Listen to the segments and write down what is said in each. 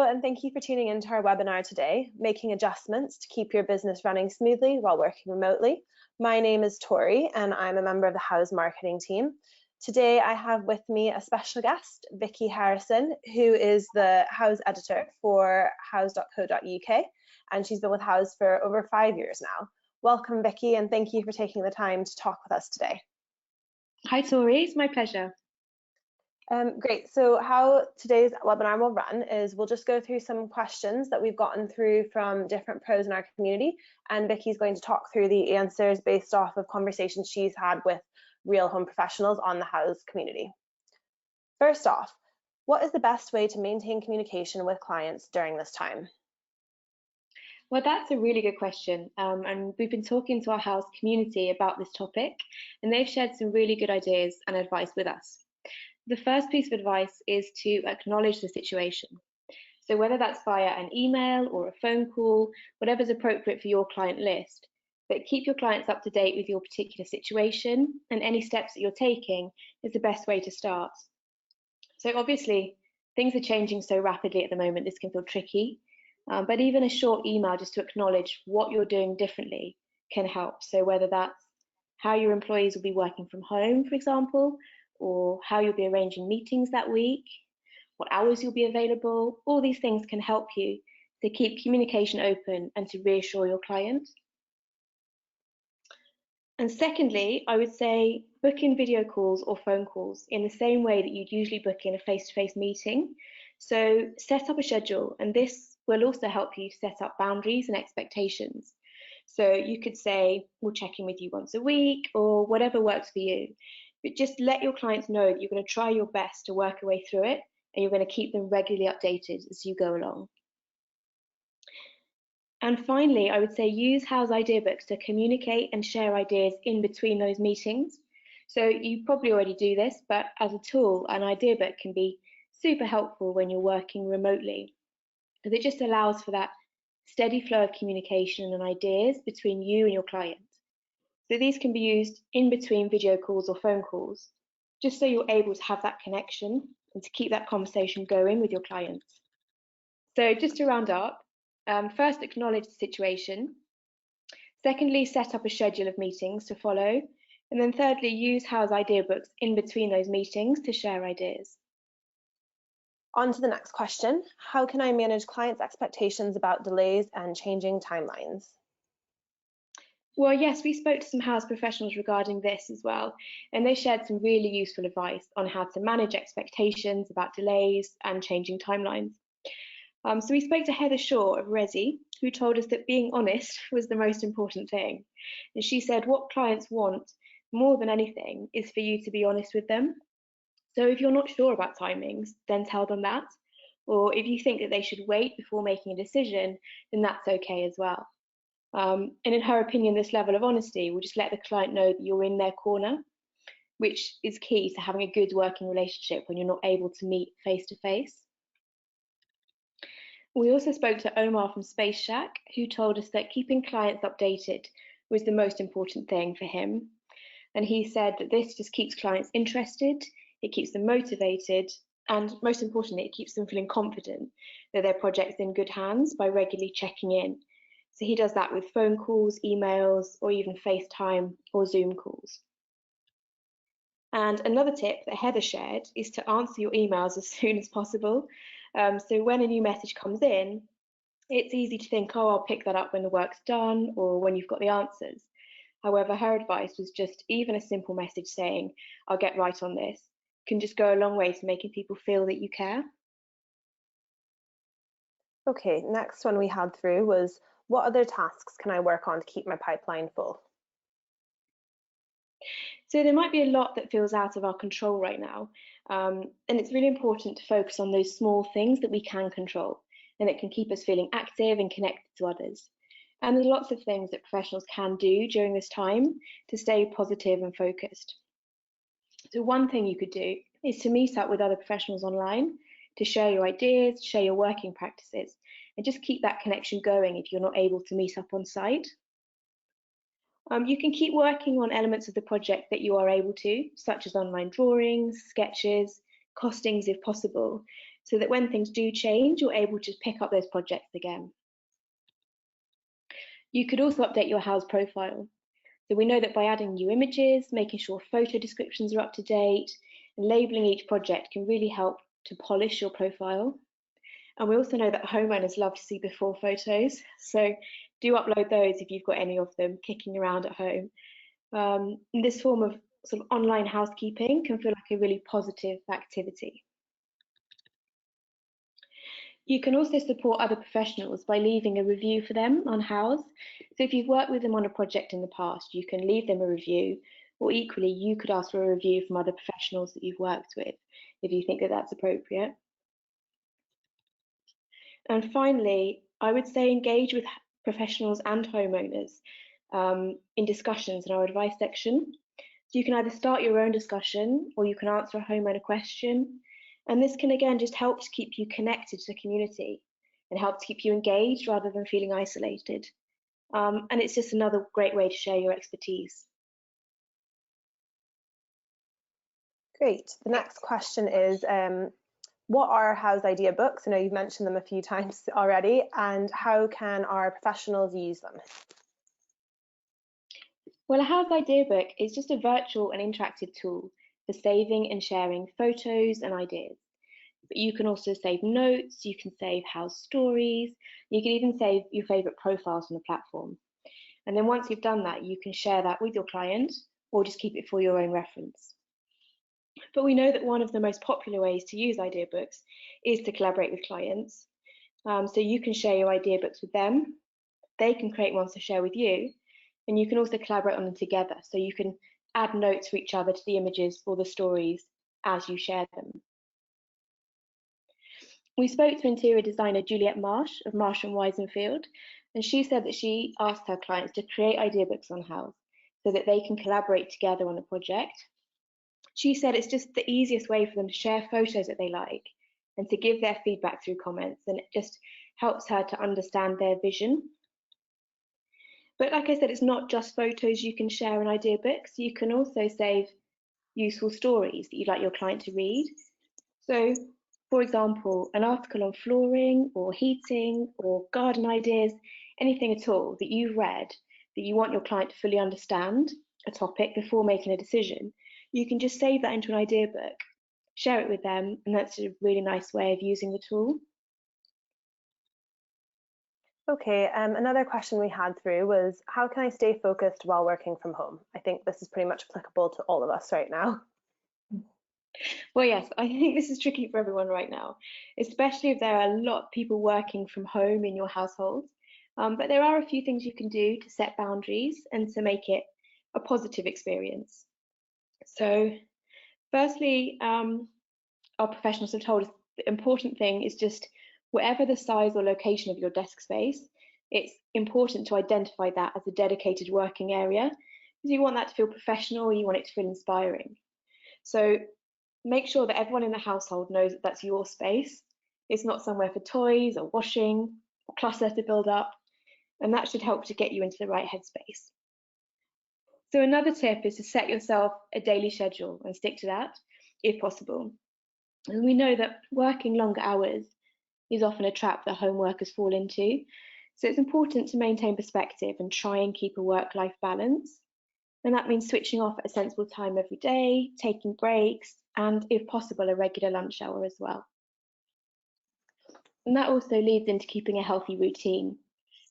and thank you for tuning into our webinar today, Making Adjustments to Keep Your Business Running Smoothly While Working Remotely. My name is Tori, and I'm a member of the Houzz marketing team. Today, I have with me a special guest, Vicky Harrison, who is the Houzz editor for houzz.co.uk, and she's been with Houzz for over 5 years now. Welcome, Vicky, and thank you for taking the time to talk with us today. Hi, Tori. It's my pleasure. Great. So how today's webinar will run is we'll just go through some questions that we've gotten through from different pros in our community, and Vicky's going to talk through the answers based off of conversations she's had with real home professionals on the Houzz community. First off, what is the best way to maintain communication with clients during this time? Well, that's a really good question, and we've been talking to our Houzz community about this topic, and they've shared some really good ideas and advice with us. The first piece of advice is to acknowledge the situation. So whether that's via an email or a phone call, whatever's appropriate for your client list, but keep your clients up to date with your particular situation, and any steps that you're taking is the best way to start. So obviously, things are changing so rapidly at the moment, this can feel tricky, but even a short email just to acknowledge what you're doing differently can help. So whether that's how your employees will be working from home, for example, or how you'll be arranging meetings that week, what hours you'll be available, all these things can help you to keep communication open and to reassure your client. And secondly, I would say book in video calls or phone calls in the same way that you'd usually book in a face-to-face meeting. So set up a schedule, and this will also help you set up boundaries and expectations. So you could say, we'll check in with you once a week, or whatever works for you. But just let your clients know that you're going to try your best to work your way through it, and you're going to keep them regularly updated as you go along. And finally, I would say use Houzz Ideabooks to communicate and share ideas in between those meetings. So you probably already do this, but as a tool, an idea book can be super helpful when you're working remotely, because it just allows for that steady flow of communication and ideas between you and your client. So these can be used in between video calls or phone calls, just so you're able to have that connection and to keep that conversation going with your clients. So just to round up, first acknowledge the situation. Secondly, set up a schedule of meetings to follow. And then thirdly, use Houzz Ideabooks in between those meetings to share ideas. On to the next question. How can I manage clients' expectations about delays and changing timelines? Well, yes, we spoke to some Houzz professionals regarding this as well, and they shared some really useful advice on how to manage expectations about delays and changing timelines. So we spoke to Heather Shaw of Resi, who told us that being honest was the most important thing. And she said what clients want more than anything is for you to be honest with them. So if you're not sure about timings, then tell them that. Or if you think that they should wait before making a decision, then that's okay as well. And in her opinion, this level of honesty will just let the client know that you're in their corner, which is key to having a good working relationship when you're not able to meet face to face. We also spoke to Omar from Space Shack, who told us that keeping clients updated was the most important thing for him. And he said that this just keeps clients interested, it keeps them motivated, and most importantly, it keeps them feeling confident that their project's in good hands by regularly checking in. So he does that with phone calls, emails, or even FaceTime or Zoom calls. And another tip that Heather shared is to answer your emails as soon as possible. So when a new message comes in, it's easy to think, oh, I'll pick that up when the work's done or when you've got the answers. However, her advice was just even a simple message saying, I'll get right on this, can just go a long way to making people feel that you care. Okay, next one we had through was, what other tasks can I work on to keep my pipeline full? So there might be a lot that feels out of our control right now, and it's really important to focus on those small things that we can control, and it can keep us feeling active and connected to others. And there's lots of things that professionals can do during this time to stay positive and focused. So one thing you could do is to meet up with other professionals online, to share your ideas, share your working practices, and just keep that connection going if you're not able to meet up on site. You can keep working on elements of the project that you are able to, such as online drawings, sketches, costings if possible. so that when things do change, you're able to pick up those projects again. You could also update your Houzz profile. So we know that by adding new images, making sure photo descriptions are up to date, and labeling each project can really help to polish your profile. And we also know that homeowners love to see before photos, so do upload those if you've got any of them kicking around at home. This form of sort of online housekeeping can feel like a really positive activity. You can also support other professionals by leaving a review for them on Houzz. So if you've worked with them on a project in the past, you can leave them a review, or equally, you could ask for a review from other professionals that you've worked with if you think that that's appropriate. And finally, I would say engage with professionals and homeowners in discussions in our advice section. So you can either start your own discussion or you can answer a homeowner question. And this can again just help to keep you connected to the community and help to keep you engaged rather than feeling isolated. And it's just another great way to share your expertise. Great. The next question is, what are Houzz Ideabooks? I know you've mentioned them a few times already, and how can our professionals use them? Well, a Houzz Ideabook is just a virtual and interactive tool for saving and sharing photos and ideas. But you can also save notes, you can save Houzz stories, you can even save your favourite profiles on the platform. And then once you've done that, you can share that with your client or just keep it for your own reference. But we know that one of the most popular ways to use Ideabooks is to collaborate with clients. So you can share your Ideabooks with them, they can create ones to share with you, and you can also collaborate on them together. So you can add notes for each other to the images or the stories as you share them. We spoke to interior designer Juliette Marsh of Marsh & Weisenfield, and she said that she asked her clients to create Ideabooks on Houzz so that they can collaborate together on a project. She said it's just the easiest way for them to share photos that they like and to give their feedback through comments, and it just helps her to understand their vision. But like I said, it's not just photos you can share in Ideabooks. You can also save useful stories that you'd like your client to read. So, for example, an article on flooring or heating or garden ideas, anything at all that you've read that you want your client to fully understand a topic before making a decision, you can just save that into an Ideabook, share it with them, and that's a really nice way of using the tool. Okay, another question we had through was, how can I stay focused while working from home? I think this is pretty much applicable to all of us right now. Well, yes, I think this is tricky for everyone right now, especially if there are a lot of people working from home in your household. But there are a few things you can do to set boundaries and to make it a positive experience. So, firstly, our professionals have told us the important thing is just whatever the size or location of your desk space, it's important to identify that as a dedicated working area because you want that to feel professional, you want it to feel inspiring. So make sure that everyone in the household knows that that's your space. It's not somewhere for toys or washing or clutter to build up, and that should help to get you into the right headspace. So another tip is to set yourself a daily schedule and stick to that if possible. And we know that working longer hours is often a trap that home workers fall into. So it's important to maintain perspective and try and keep a work-life balance. And that means switching off at a sensible time every day, taking breaks, and if possible, a regular lunch hour as well. And that also leads into keeping a healthy routine.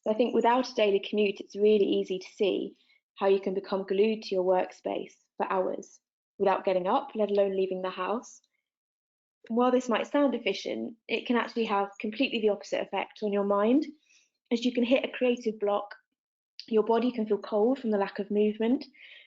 So I think without a daily commute, it's really easy to see how you can become glued to your workspace for hours without getting up, let alone leaving the house. While this might sound efficient, it can actually have completely the opposite effect on your mind. As you can hit a creative block, your body can feel cold from the lack of movement.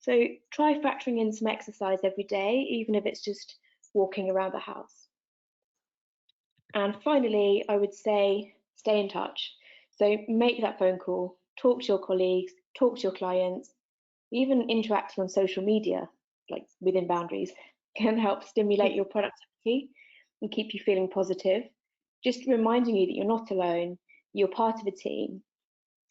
So try factoring in some exercise every day, even if it's just walking around the house. And finally, I would say stay in touch. So make that phone call, talk to your colleagues, talk to your clients, even interacting on social media, like within boundaries, can help stimulate your productivity and keep you feeling positive, just reminding you that you're not alone, you're part of a team.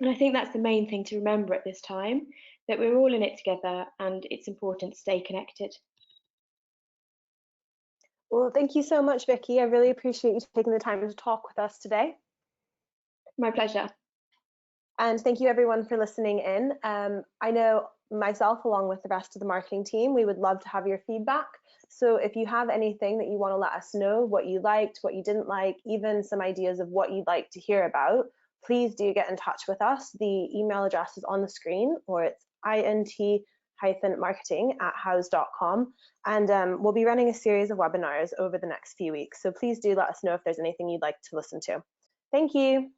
And I think that's the main thing to remember at this time, that we're all in it together and it's important to stay connected. Well, thank you so much, Vicky. I really appreciate you taking the time to talk with us today. My pleasure. And thank you everyone for listening in. I know myself, along with the rest of the marketing team, we would love to have your feedback. So if you have anything that you want to let us know, what you liked, what you didn't like, even some ideas of what you'd like to hear about, please do get in touch with us. The email address is on the screen, or it's int-marketing@houzz.com. And we'll be running a series of webinars over the next few weeks. So please do let us know if there's anything you'd like to listen to. Thank you.